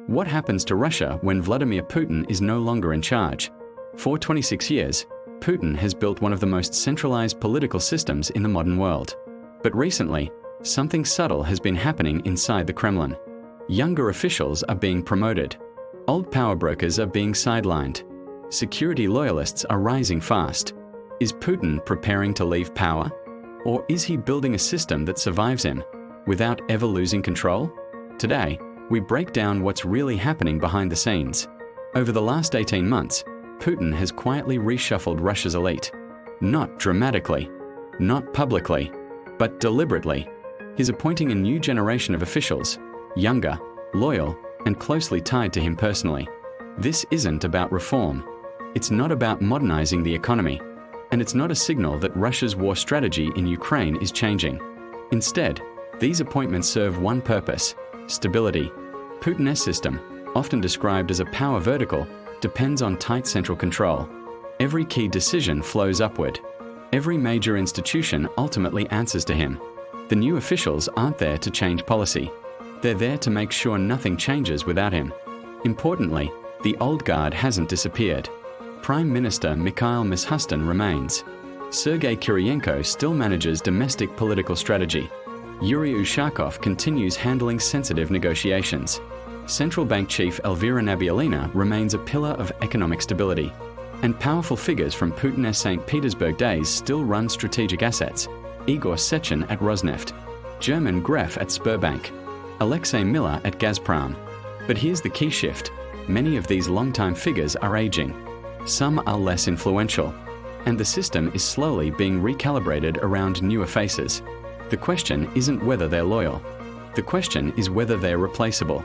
What happens to Russia when Vladimir Putin is no longer in charge? For 26 years, Putin has built one of the most centralized political systems in the modern world. But recently, something subtle has been happening inside the Kremlin. Younger officials are being promoted. Old power brokers are being sidelined. Security loyalists are rising fast. Is Putin preparing to leave power? Or is he building a system that survives him, without ever losing control? Today, we break down what's really happening behind the scenes. Over the last 18 months, Putin has quietly reshuffled Russia's elite. Not dramatically, not publicly, but deliberately. He's appointing a new generation of officials, younger, loyal, and closely tied to him personally. This isn't about reform. It's not about modernizing the economy. And it's not a signal that Russia's war strategy in Ukraine is changing. Instead, these appointments serve one purpose: stability. Putin's system, often described as a power vertical, depends on tight central control. Every key decision flows upward. Every major institution ultimately answers to him. The new officials aren't there to change policy. They're there to make sure nothing changes without him. Importantly, the old guard hasn't disappeared. Prime Minister Mikhail Mishustin remains. Sergei Kiriyenko still manages domestic political strategy. Yuri Ushakov continues handling sensitive negotiations. Central Bank Chief Elvira Nabiullina remains a pillar of economic stability. And powerful figures from Putin's St. Petersburg days still run strategic assets. Igor Sechin at Rosneft, German Gref at Sberbank, Alexei Miller at Gazprom. But here's the key shift. Many of these longtime figures are aging. Some are less influential, and the system is slowly being recalibrated around newer faces. The question isn't whether they're loyal. The question is whether they're replaceable.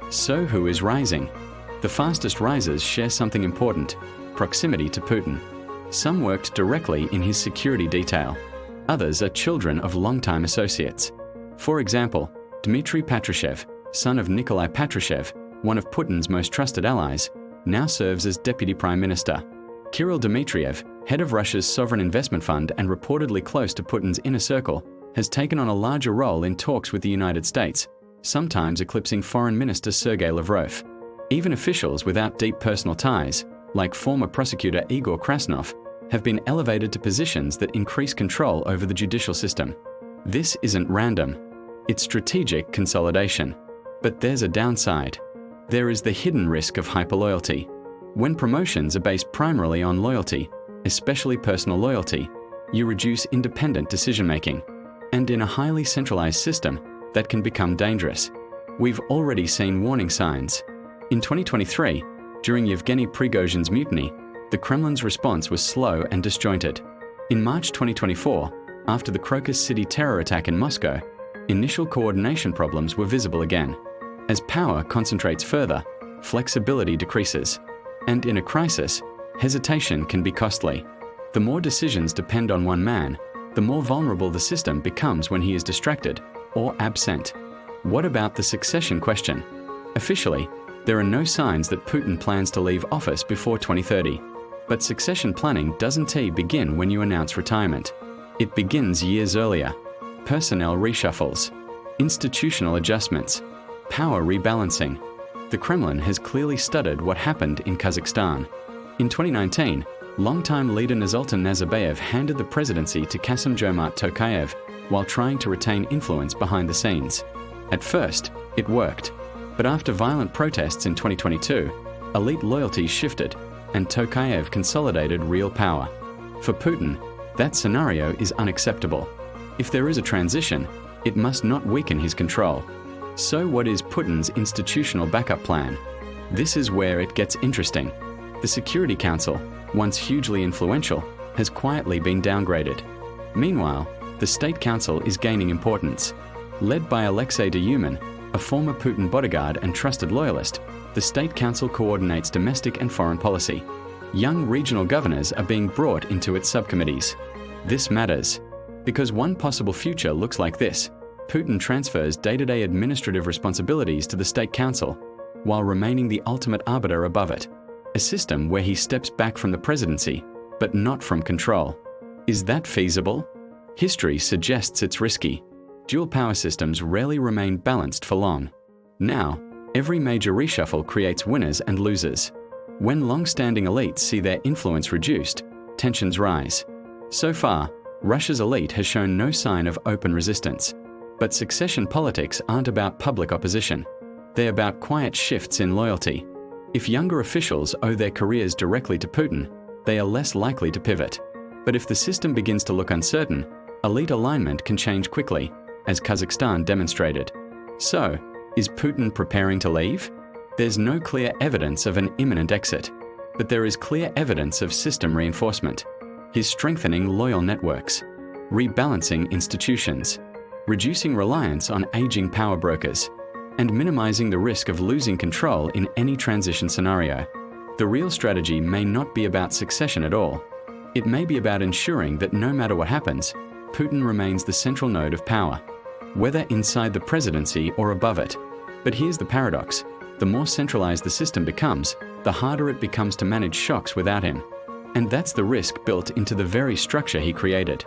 So who is rising? The fastest risers share something important: proximity to Putin. Some worked directly in his security detail. Others are children of longtime associates. For example, Dmitry Patrushev, son of Nikolai Patrushev, one of Putin's most trusted allies, now serves as Deputy Prime Minister. Kirill Dmitriev, head of Russia's sovereign investment fund and reportedly close to Putin's inner circle, has taken on a larger role in talks with the United States, sometimes eclipsing Foreign Minister Sergei Lavrov. Even officials without deep personal ties, like former prosecutor Igor Krasnov, have been elevated to positions that increase control over the judicial system. This isn't random. It's strategic consolidation. But there's a downside. There is the hidden risk of hyperloyalty. When promotions are based primarily on loyalty, especially personal loyalty, you reduce independent decision-making. And in a highly centralized system, that can become dangerous. We've already seen warning signs. In 2023, during Yevgeny Prigozhin's mutiny, the Kremlin's response was slow and disjointed. In March 2024, after the Crocus City terror attack in Moscow, initial coordination problems were visible again. As power concentrates further, flexibility decreases. And in a crisis, hesitation can be costly. The more decisions depend on one man, the more vulnerable the system becomes when he is distracted or absent. What about the succession question? Officially, there are no signs that Putin plans to leave office before 2030. But succession planning doesn't begin when you announce retirement. It begins years earlier. Personnel reshuffles, institutional adjustments, power rebalancing. The Kremlin has clearly studied what happened in Kazakhstan. In 2019, longtime leader Nursultan Nazarbayev handed the presidency to Kassym-Jomart Tokayev while trying to retain influence behind the scenes. At first, it worked. But after violent protests in 2022, elite loyalties shifted, and Tokayev consolidated real power. For Putin, that scenario is unacceptable. If there is a transition, it must not weaken his control. So what is Putin's institutional backup plan? This is where it gets interesting. The Security Council, once hugely influential, has quietly been downgraded. Meanwhile, the State Council is gaining importance. Led by Alexei Duyumin, a former Putin bodyguard and trusted loyalist, the State Council coordinates domestic and foreign policy. Young regional governors are being brought into its subcommittees. This matters, because one possible future looks like this. Putin transfers day-to-day administrative responsibilities to the State Council, while remaining the ultimate arbiter above it. A system where he steps back from the presidency, but not from control. Is that feasible? History suggests it's risky. Dual power systems rarely remain balanced for long. Now, Every major reshuffle creates winners and losers. When long-standing elites see their influence reduced, tensions rise. So far, Russia's elite has shown no sign of open resistance. But succession politics aren't about public opposition. They're about quiet shifts in loyalty. If younger officials owe their careers directly to Putin, they are less likely to pivot. But if the system begins to look uncertain, elite alignment can change quickly, as Kazakhstan demonstrated. So, is Putin preparing to leave? There's no clear evidence of an imminent exit, but there is clear evidence of system reinforcement. He's strengthening loyal networks, rebalancing institutions, reducing reliance on aging power brokers, and minimizing the risk of losing control in any transition scenario. The real strategy may not be about succession at all. It may be about ensuring that no matter what happens, Putin remains the central node of power, whether inside the presidency or above it. But here's the paradox. The more centralized the system becomes, the harder it becomes to manage shocks without him. And that's the risk built into the very structure he created.